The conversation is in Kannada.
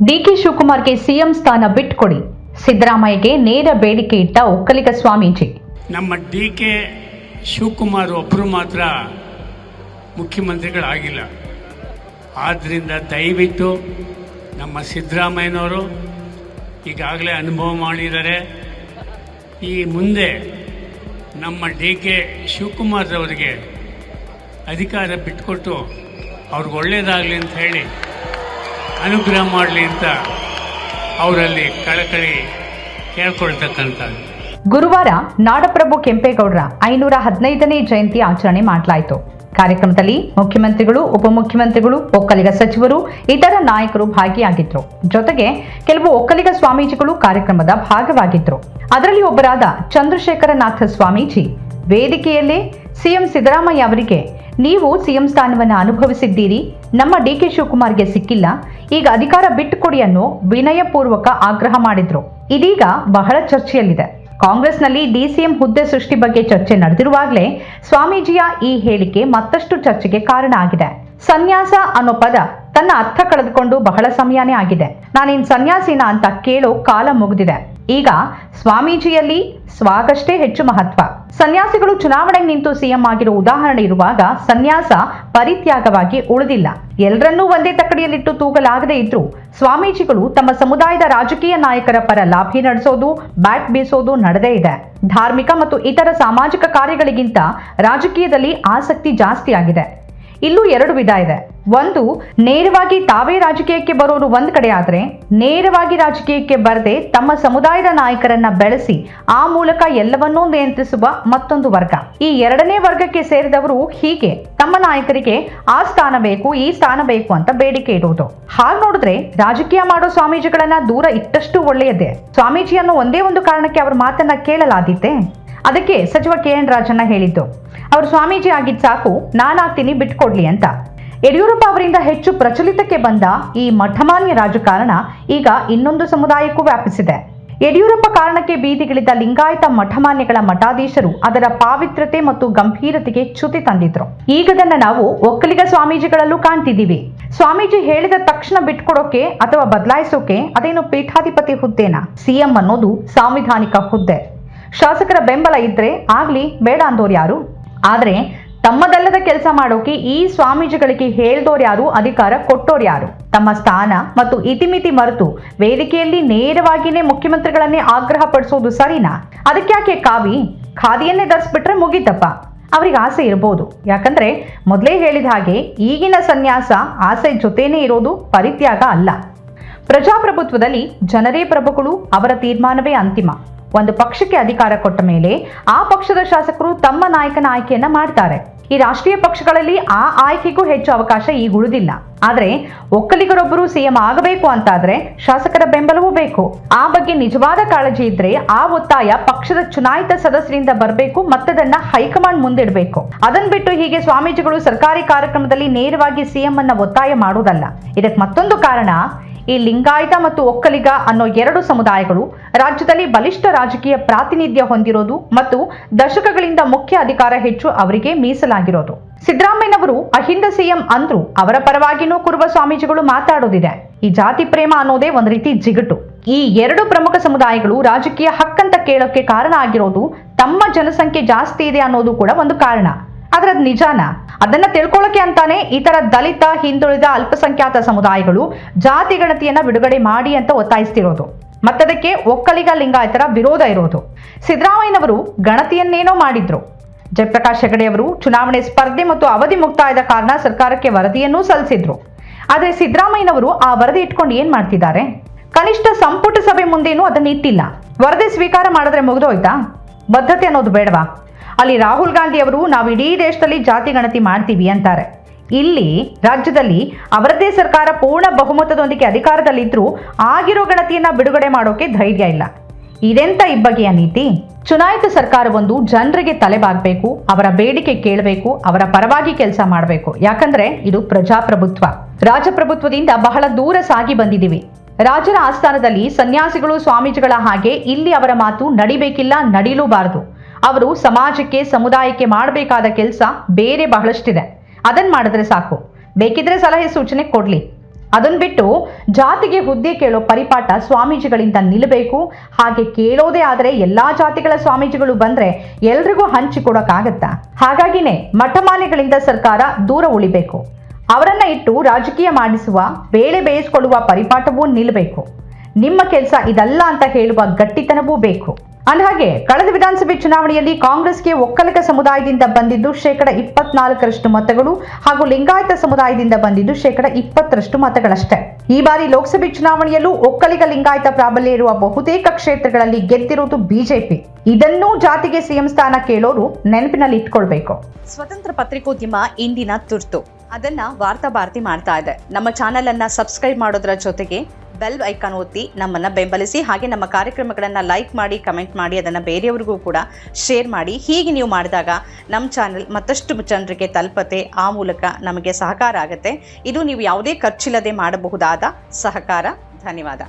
ಡಿಕೆ ಶಿವಕುಮಾರ್ಗೆ ಸಿಎಂ ಸ್ಥಾನ ಬಿಟ್ಟುಕೊಡಿ, ಸಿದ್ದರಾಮಯ್ಯಗೆ ನೇರ ಬೇಡಿಕೆ ಇಟ್ಟ ಒಕ್ಕಲಿಗ ಸ್ವಾಮೀಜಿ. ನಮ್ಮ ಡಿಕೆ ಶಿವಕುಮಾರ್ ಒಬ್ಬರು ಮಾತ್ರ ಮುಖ್ಯಮಂತ್ರಿಗಳಾಗಿಲ್ಲ. ಆದ್ದರಿಂದ ದಯವಿಟ್ಟು ನಮ್ಮ ಸಿದ್ದರಾಮಯ್ಯನವರು ಈಗಾಗಲೇ ಅನುಭವ ಮಾಡಿದ್ದಾರೆ. ಈ ಮುಂದೆ ನಮ್ಮ ಡಿಕೆ ಶಿವಕುಮಾರ್ರವರಿಗೆ ಅಧಿಕಾರ ಬಿಟ್ಟುಕೊಟ್ಟು ಅವ್ರಿಗೆ ಒಳ್ಳೆಯದಾಗಲಿ ಅಂತ ಹೇಳಿ ಅನುಗ್ರಹ ಮಾಡಲಿ ಅಂತ ಅವರಲ್ಲಿ ಕಳಕಳಿ ಕೇಳ್ಕೊಳ್ತಕ್ಕಂಥದ್ದು. ಗುರುವಾರ ನಾಡಪ್ರಭು ಕೆಂಪೇಗೌಡರ 515ನೇ ಜಯಂತಿ ಆಚರಣೆ ಮಾಡಲಾಯಿತು. ಕಾರ್ಯಕ್ರಮದಲ್ಲಿ ಮುಖ್ಯಮಂತ್ರಿಗಳು, ಉಪಮುಖ್ಯಮಂತ್ರಿಗಳು, ಒಕ್ಕಲಿಗ ಸಚಿವರು, ಇತರ ನಾಯಕರು ಭಾಗಿಯಾಗಿದ್ರು. ಜೊತೆಗೆ ಕೆಲವು ಒಕ್ಕಲಿಗ ಸ್ವಾಮೀಜಿಗಳು ಕಾರ್ಯಕ್ರಮದ ಭಾಗವಾಗಿದ್ರು. ಅದರಲ್ಲಿ ಒಬ್ಬರಾದ ಚಂದ್ರಶೇಖರನಾಥ ಸ್ವಾಮೀಜಿ ವೇದಿಕೆಯಲ್ಲೇ ಸಿಎಂ ಸಿದ್ದರಾಮಯ್ಯ ಅವರಿಗೆ, ನೀವು ಸಿಎಂ ಸ್ಥಾನವನ್ನು ಅನುಭವಿಸಿದ್ದೀರಿ, ನಮ್ಮ ಡಿಕೆ ಶಿವಕುಮಾರ್ಗೆ ಸಿಕ್ಕಿಲ್ಲ, ಈಗ ಅಧಿಕಾರ ಬಿಟ್ಟುಕೊಡಿ ಅನ್ನೋ ವಿನಯಪೂರ್ವಕ ಆಗ್ರಹ ಮಾಡಿದ್ರು. ಇದೀಗ ಬಹಳ ಚರ್ಚೆಯಲ್ಲಿದೆ. ಕಾಂಗ್ರೆಸ್ನಲ್ಲಿ ಡಿಸಿಎಂ ಹುದ್ದೆ ಸೃಷ್ಟಿ ಬಗ್ಗೆ ಚರ್ಚೆ ನಡೆದಿರುವಾಗಲೇ ಸ್ವಾಮೀಜಿಯ ಈ ಹೇಳಿಕೆ ಮತ್ತಷ್ಟು ಚರ್ಚೆಗೆ ಕಾರಣ ಆಗಿದೆ. ಸನ್ಯಾಸ ಅನ್ನೋ ಪದ ತನ್ನ ಅರ್ಥ ಕಳೆದುಕೊಂಡು ಬಹಳ ಸಮಯನೇ ಆಗಿದೆ. ನಾನಿನ್ ಸನ್ಯಾಸಿನ ಅಂತ ಕೇಳೋ ಕಾಲ ಮುಗಿದಿದೆ. ಈಗ ಸ್ವಾಮೀಜಿಯಲ್ಲಿ ಸ್ವಾಗಷ್ಟೇ ಹೆಚ್ಚು ಮಹತ್ವ. ಸನ್ಯಾಸಿಗಳು ಚುನಾವಣೆಗೆ ನಿಂತು ಸಿಎಂ ಆಗಿರೋ ಉದಾಹರಣೆ ಇರುವಾಗ ಸನ್ಯಾಸ ಪರಿತ್ಯಾಗವಾಗಿ ಉಳಿದಿಲ್ಲ. ಎಲ್ಲರನ್ನೂ ಒಂದೇ ತಕ್ಕಡಿಯಲ್ಲಿಟ್ಟು ತೂಗಲಾಗದೇ ಇದ್ರು ಸ್ವಾಮೀಜಿಗಳು ತಮ್ಮ ಸಮುದಾಯದ ರಾಜಕೀಯ ನಾಯಕರ ಪರ ಲಾಭಿ ನಡೆಸೋದು, ಬ್ಯಾಟ್ ಬೀಸೋದು ನಡೆದೇ ಇದೆ. ಧಾರ್ಮಿಕ ಮತ್ತು ಇತರ ಸಾಮಾಜಿಕ ಕಾರ್ಯಗಳಿಗಿಂತ ರಾಜಕೀಯದಲ್ಲಿ ಆಸಕ್ತಿ ಜಾಸ್ತಿ ಆಗಿದೆ. ಇಲ್ಲೂ ಎರಡು ವಿಧ ಇದೆ. ಒಂದು, ನೇರವಾಗಿ ತಾವೇ ರಾಜಕೀಯಕ್ಕೆ ಬರೋರು ಒಂದ್ ಕಡೆ ಆದ್ರೆ, ನೇರವಾಗಿ ರಾಜಕೀಯಕ್ಕೆ ಬರದೆ ತಮ್ಮ ಸಮುದಾಯದ ನಾಯಕರನ್ನ ಬೆಳೆಸಿ ಆ ಮೂಲಕ ಎಲ್ಲವನ್ನೂ ನಿಯಂತ್ರಿಸುವ ಮತ್ತೊಂದು ವರ್ಗ. ಈ ಎರಡನೇ ವರ್ಗಕ್ಕೆ ಸೇರಿದವರು ಹೀಗೆ ತಮ್ಮ ನಾಯಕರಿಗೆ ಆ ಸ್ಥಾನ ಬೇಕು, ಈ ಸ್ಥಾನ ಬೇಕು ಅಂತ ಬೇಡಿಕೆ ಇಡುವುದು. ಹಾಗೆ ನೋಡಿದ್ರೆ ರಾಜಕೀಯ ಮಾಡೋ ಸ್ವಾಮೀಜಿಗಳನ್ನ ದೂರ ಇಟ್ಟಷ್ಟು ಒಳ್ಳೆಯದೇ. ಸ್ವಾಮೀಜಿ ಅನ್ನೋ ಒಂದೇ ಒಂದು ಕಾರಣಕ್ಕೆ ಅವ್ರ ಮಾತನ್ನ ಕೇಳಲಾದೀತೆ. ಅದಕ್ಕೆ ಸಚಿವ KN ರಾಜಣ್ಣ ಹೇಳಿದ್ದು, ಅವರು ಸ್ವಾಮೀಜಿ ಆಗಿದ್ ಸಾಕು, ನಾನಾಗ್ತೀನಿ ಬಿಟ್ಕೊಡ್ಲಿ ಅಂತ. ಯಡಿಯೂರಪ್ಪ ಅವರಿಂದ ಹೆಚ್ಚು ಪ್ರಚಲಿತಕ್ಕೆ ಬಂದ ಈ ಮಠಮಾನ್ಯ ರಾಜಕಾರಣ ಈಗ ಇನ್ನೊಂದು ಸಮುದಾಯಕ್ಕೂ ವ್ಯಾಪಿಸಿದೆ. ಯಡಿಯೂರಪ್ಪ ಕಾರಣಕ್ಕೆ ಬೀದಿಗಿಳಿದ ಲಿಂಗಾಯತ ಮಠಮಾನ್ಯಗಳ ಮಠಾಧೀಶರು ಅದರ ಪಾವಿತ್ರ್ಯತೆ ಮತ್ತು ಗಂಭೀರತೆಗೆ ಚ್ಯುತಿ ತಂದಿದ್ರು. ಈಗದನ್ನ ನಾವು ಒಕ್ಕಲಿಗ ಸ್ವಾಮೀಜಿಗಳಲ್ಲೂ ಕಾಣ್ತಿದ್ದೀವಿ. ಸ್ವಾಮೀಜಿ ಹೇಳಿದ ತಕ್ಷಣ ಬಿಟ್ಕೊಡೋಕೆ ಅಥವಾ ಬದಲಾಯಿಸೋಕೆ ಅದೇನು ಪೀಠಾಧಿಪತಿ ಹುದ್ದೆನಾ? ಸಿಎಂ ಅನ್ನೋದು ಸಾಂವಿಧಾನಿಕ ಹುದ್ದೆ. ಶಾಸಕರ ಬೆಂಬಲ ಇದ್ರೆ ಆಗ್ಲಿ, ಬೇಡ ಅಂದೋರು ಯಾರು? ಆದ್ರೆ ತಮ್ಮದಲ್ಲದ ಕೆಲಸ ಮಾಡೋಕೆ ಈ ಸ್ವಾಮೀಜಿಗಳಿಗೆ ಹೇಳ್ದೋರು ಯಾರು, ಅಧಿಕಾರ ಕೊಟ್ಟೋರು ಯಾರು? ತಮ್ಮ ಸ್ಥಾನ ಮತ್ತು ಇತಿಮಿತಿ ಮರೆತು ವೇದಿಕೆಯಲ್ಲಿ ನೇರವಾಗಿಯೇ ಮುಖ್ಯಮಂತ್ರಿಗಳನ್ನೇ ಆಗ್ರಹ ಪಡಿಸೋದು ಸರಿನಾ? ಅದಕ್ಯಾಕೆ ಖಾದಿಯನ್ನೇ ಧರಿಸ್ಬಿಟ್ರೆ ಮುಗೀತಪ್ಪ. ಅವ್ರಿಗೆ ಆಸೆ ಇರಬಹುದು. ಯಾಕಂದ್ರೆ ಮೊದಲೇ ಹೇಳಿದ ಹಾಗೆ ಈಗಿನ ಸನ್ಯಾಸ ಆಸೆ ಜೊತೆನೇ ಇರೋದು, ಪರಿತ್ಯಾಗ ಅಲ್ಲ. ಪ್ರಜಾಪ್ರಭುತ್ವದಲ್ಲಿ ಜನರೇ ಪ್ರಭುಗಳು, ಅವರ ತೀರ್ಮಾನವೇ ಅಂತಿಮ. ಒಂದು ಪಕ್ಷಕ್ಕೆ ಅಧಿಕಾರ ಕೊಟ್ಟ ಮೇಲೆ ಆ ಪಕ್ಷದ ಶಾಸಕರು ತಮ್ಮ ನಾಯಕನ ಆಯ್ಕೆಯನ್ನ ಮಾಡ್ತಾರೆ. ಈ ರಾಷ್ಟ್ರೀಯ ಪಕ್ಷಗಳಲ್ಲಿ ಆ ಆಯ್ಕೆಗೂ ಹೆಚ್ಚು ಅವಕಾಶ ಈಗ ಉಳಿದಿಲ್ಲ. ಆದ್ರೆ ಒಕ್ಕಲಿಗರೊಬ್ಬರು ಸಿಎಂ ಆಗಬೇಕು ಅಂತಾದ್ರೆ ಶಾಸಕರ ಬೆಂಬಲವೂ ಬೇಕು. ಆ ಬಗ್ಗೆ ನಿಜವಾದ ಕಾಳಜಿ ಇದ್ರೆ ಆ ಒತ್ತಾಯ ಪಕ್ಷದ ಚುನಾಯಿತ ಸದಸ್ಯರಿಂದ ಬರಬೇಕು, ಮತ್ತದನ್ನ ಹೈಕಮಾಂಡ್ ಮುಂದಿಡಬೇಕು. ಅದನ್ನ ಬಿಟ್ಟು ಹೀಗೆ ಸ್ವಾಮೀಜಿಗಳು ಸರ್ಕಾರಿ ಕಾರ್ಯಕ್ರಮದಲ್ಲಿ ನೇರವಾಗಿ ಸಿಎಂ ಅನ್ನ ಒತ್ತಾಯ ಮಾಡುವುದಲ್ಲ. ಇದಕ್ಕೆ ಮತ್ತೊಂದು ಕಾರಣ, ಈ ಲಿಂಗಾಯತ ಮತ್ತು ಒಕ್ಕಲಿಗ ಅನ್ನೋ ಎರಡು ಸಮುದಾಯಗಳು ರಾಜ್ಯದಲ್ಲಿ ಬಲಿಷ್ಠ ರಾಜಕೀಯ ಪ್ರಾತಿನಿಧ್ಯ ಹೊಂದಿರೋದು ಮತ್ತು ದಶಕಗಳಿಂದ ಮುಖ್ಯ ಅಧಿಕಾರ ಹೆಚ್ಚು ಅವರಿಗೆ ಮೀಸಲಾಗಿರೋದು. ಸಿದ್ದರಾಮಯ್ಯನವರು ಅಹಿಂದ ಸಿಎಂ ಅಂದ್ರು ಅವರ ಪರವಾಗಿನೂ ಕುರುಬ ಸ್ವಾಮೀಜಿಗಳು ಮಾತಾಡೋದಿದೆ. ಈ ಜಾತಿ ಪ್ರೇಮ ಅನ್ನೋದೇ ಒಂದ್ ರೀತಿ ಜಿಗಟು. ಈ ಎರಡು ಪ್ರಮುಖ ಸಮುದಾಯಗಳು ರಾಜಕೀಯ ಹಕ್ಕಂತ ಕೇಳೋಕೆ ಕಾರಣ ಆಗಿರೋದು ತಮ್ಮ ಜನಸಂಖ್ಯೆ ಜಾಸ್ತಿ ಇದೆ ಅನ್ನೋದು ಕೂಡ ಒಂದು ಕಾರಣ. ಆದ್ರೆ ಅದು ನಿಜಾನ? ಅದನ್ನ ತಿಳ್ಕೊಳ್ಳೋಕೆ ಅಂತಾನೆ ಈ ತರ ದಲಿತ, ಹಿಂದುಳಿದ, ಅಲ್ಪಸಂಖ್ಯಾತ ಸಮುದಾಯಗಳು ಜಾತಿ ಗಣತಿಯನ್ನ ಬಿಡುಗಡೆ ಮಾಡಿ ಅಂತ ಒತ್ತಾಯಿಸ್ತಿರೋದು. ಮತ್ತದಕ್ಕೆ ಒಕ್ಕಲಿಗ, ಲಿಂಗಾಯತರ ವಿರೋಧ ಇರೋದು. ಸಿದ್ದರಾಮಯ್ಯನವರು ಗಣತಿಯನ್ನೇನೋ ಮಾಡಿದ್ರು. ಜಯಪ್ರಕಾಶ್ ಹೆಗಡೆ ಅವರು ಚುನಾವಣೆ ಸ್ಪರ್ಧೆ ಮತ್ತು ಅವಧಿ ಮುಕ್ತಾಯದ ಕಾರಣ ಸರ್ಕಾರಕ್ಕೆ ವರದಿಯನ್ನೂ ಸಲ್ಲಿಸಿದ್ರು. ಆದ್ರೆ ಸಿದ್ದರಾಮಯ್ಯನವರು ಆ ವರದಿ ಇಟ್ಕೊಂಡು ಏನ್ ಮಾಡ್ತಿದ್ದಾರೆ? ಕನಿಷ್ಠ ಸಂಪುಟ ಸಭೆ ಮುಂದೇನೂ ಅದನ್ನ ಇಟ್ಟಿಲ್ಲ. ವರದಿ ಸ್ವೀಕಾರ ಮಾಡಿದ್ರೆ ಮುಗಿದೋಯ್ತಾ? ಬದ್ಧತೆ ಅನ್ನೋದು ಬೇಡವಾ? ಅಲ್ಲಿ ರಾಹುಲ್ ಗಾಂಧಿ ಅವರು ನಾವು ಇಡೀ ದೇಶದಲ್ಲಿ ಜಾತಿ ಗಣತಿ ಮಾಡ್ತೀವಿ ಅಂತಾರೆ. ಇಲ್ಲಿ ರಾಜ್ಯದಲ್ಲಿ ಅವರದ್ದೇ ಸರ್ಕಾರ ಪೂರ್ಣ ಬಹುಮತದೊಂದಿಗೆ ಅಧಿಕಾರದಲ್ಲಿದ್ರೂ ಆಗಿರೋ ಗಣತಿಯನ್ನ ಬಿಡುಗಡೆ ಮಾಡೋಕೆ ಧೈರ್ಯ ಇಲ್ಲ. ಇದೆಂತ ಇಬ್ಬಗೆಯ ನೀತಿ? ಚುನಾಯಿತ ಸರ್ಕಾರವೊಂದು ಜನರಿಗೆ ತಲೆಬಾಗಬೇಕು, ಅವರ ಬೇಡಿಕೆ ಕೇಳಬೇಕು, ಅವರ ಪರವಾಗಿ ಕೆಲಸ ಮಾಡಬೇಕು. ಯಾಕಂದ್ರೆ ಇದು ಪ್ರಜಾಪ್ರಭುತ್ವ. ರಾಜಪ್ರಭುತ್ವದಿಂದ ಬಹಳ ದೂರ ಸಾಗಿ ಬಂದಿದ್ದೀವಿ. ರಾಜರ ಆಸ್ಥಾನದಲ್ಲಿ ಸನ್ಯಾಸಿಗಳು, ಸ್ವಾಮೀಜಿಗಳ ಹಾಗೆ ಇಲ್ಲಿ ಅವರ ಮಾತು ನಡಿಬೇಕಿಲ್ಲ, ನಡೀಲೂಬಾರದು. ಅವರು ಸಮಾಜಕ್ಕೆ, ಸಮುದಾಯಕ್ಕೆ ಮಾಡಬೇಕಾದ ಕೆಲಸ ಬೇರೆ ಬಹಳಷ್ಟಿದೆ. ಅದನ್ನ ಮಾಡಿದ್ರೆ ಸಾಕು. ಬೇಕಿದ್ರೆ ಸಲಹೆ ಸೂಚನೆ ಕೊಡ್ಲಿ. ಅದನ್ನ ಬಿಟ್ಟು ಜಾತಿಗೆ ಹುದ್ದೆ ಕೇಳೋ ಪರಿಪಾಠ ಸ್ವಾಮೀಜಿಗಳಿಂದ ನಿಲ್ಲಬೇಕು. ಹಾಗೆ ಕೇಳೋದೇ ಆದರೆ ಎಲ್ಲಾ ಜಾತಿಗಳ ಸ್ವಾಮೀಜಿಗಳು ಬಂದ್ರೆ ಎಲ್ರಿಗೂ ಹಂಚಿಕೊಡೋಕ್ಕಾಗತ್ತಾ? ಹಾಗಾಗಿನೇ ಮಠಮಾನ್ಯಗಳಿಂದ ಸರ್ಕಾರ ದೂರ ಉಳಿಬೇಕು. ಅವರನ್ನ ಇಟ್ಟು ರಾಜಕೀಯ ಮಾಡಿಸುವ, ಬೇಳೆ ಬೇಯಿಸಿಕೊಳ್ಳುವ ಪರಿಪಾಠವೂ ನಿಲ್ಲಬೇಕು. ನಿಮ್ಮ ಕೆಲಸ ಇದಲ್ಲ ಅಂತ ಹೇಳುವ ಗಟ್ಟಿತನವೂ ಬೇಕು. ಅಂದಹಾಗೆ ಕಳೆದ ವಿಧಾನಸಭೆ ಚುನಾವಣೆಯಲ್ಲಿ ಕಾಂಗ್ರೆಸ್ಗೆ ಒಕ್ಕಲಿಗ ಸಮುದಾಯದಿಂದ ಬಂದಿದ್ದು 24% ಮತಗಳು ಹಾಗೂ ಲಿಂಗಾಯತ ಸಮುದಾಯದಿಂದ ಬಂದಿದ್ದು 20% ಮತಗಳಷ್ಟೇ. ಈ ಬಾರಿ ಲೋಕಸಭೆ ಚುನಾವಣೆಯಲ್ಲೂ ಒಕ್ಕಲಿಗ ಲಿಂಗಾಯತ ಪ್ರಾಬಲ್ಯ ಇರುವ ಬಹುತೇಕ ಕ್ಷೇತ್ರಗಳಲ್ಲಿ ಗೆದ್ದಿರುವುದು ಬಿಜೆಪಿ. ಇದನ್ನೂ ಜಾತಿಗೆ ಸಿಎಂ ಸ್ಥಾನ ಕೇಳೋರು ನೆನಪಿನಲ್ಲಿ ಇಟ್ಕೊಳ್ಬೇಕು. ಸ್ವತಂತ್ರ ಪತ್ರಿಕೋದ್ಯಮ ಇಂದಿನ ತುರ್ತು. ಅದನ್ನ ವಾರ್ತಾ ಭಾರತಿ ಮಾಡ್ತಾ ಇದೆ. ನಮ್ಮ ಚಾನೆಲ್ ಅನ್ನ ಸಬ್ಸ್ಕ್ರೈಬ್ ಮಾಡೋದ್ರ ಜೊತೆಗೆ ಬೆಲ್ ಐಕಾನ್ ಒತ್ತಿ ನಮ್ಮನ್ನ ಬೆಂಬಲಿಸಿ. ಹಾಗೆ ನಮ್ಮ ಕಾರ್ಯಕ್ರಮಗಳನ್ನ ಲೈಕ್ ಮಾಡಿ, ಕಮೆಂಟ್ ಮಾಡಿ, ಅದನ್ನ ಬೇರೆಯವರಿಗೂ ಕೂಡ ಶೇರ್ ಮಾಡಿ. ಹೀಗೆ ನೀವು ಮಾಡಿದಾಗ ನಮ್ಮ ಚಾನೆಲ್ ಮತ್ತಷ್ಟು ಜನರಿಗೆ ತಲುಪತ್ತೆ. ಆ ಮೂಲಕ ನಮಗೆ ಸಹಕಾರ ಆಗುತ್ತೆ. ಇದು ನೀವು ಯಾವುದೇ ಖರ್ಚಿಲ್ಲದೆ ಮಾಡಬಹುದಾದ ಸಹಕಾರ. ಧನ್ಯವಾದ.